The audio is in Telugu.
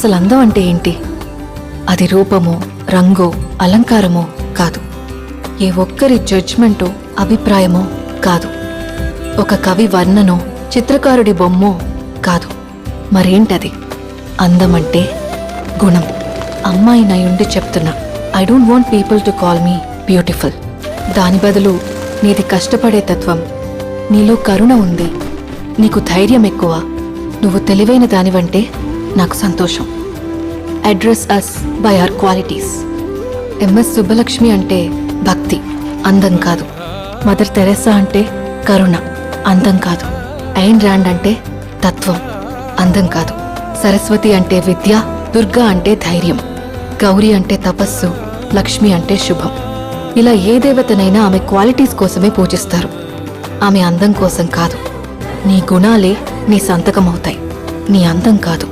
అసలు అందం అంటే ఏంటి? అది రూపమో, రంగో, అలంకారమో కాదు. ఏ ఒక్కరి జడ్జ్మెంటో, అభిప్రాయమో కాదు. ఒక కవి వర్ణనో, చిత్రకారుడి బొమ్మో కాదు. మరేంటది? అందమంటే గుణం. అమ్మాయి నయుండి చెప్తున్నా, I don't want people to call me beautiful. దాని బదులు నీది కష్టపడే తత్వం, నీలో కరుణ ఉంది, నీకు ధైర్యం ఎక్కువ, నువ్వు తెలివైన దానివంటే నాకు సంతోషం. Address us by our qualities. MS Subbulakshmi అంటే భక్తి, అందం కాదు. మదర్ తెరెసా అంటే కరుణ, అందం కాదు. ఐన్ ర్యాండ్ అంటే తత్వం, అందం కాదు. సరస్వతి అంటే విద్య, దుర్గా అంటే ధైర్యం, గౌరీ అంటే తపస్సు, లక్ష్మి అంటే శుభం. ఇలా ఏ దేవతనైనా ఆమె క్వాలిటీస్ కోసమే పూజిస్తారు, ఆమె అందం కోసం కాదు. నీ గుణాలే నీ సంతకమవుతాయి, నీ అందం కాదు.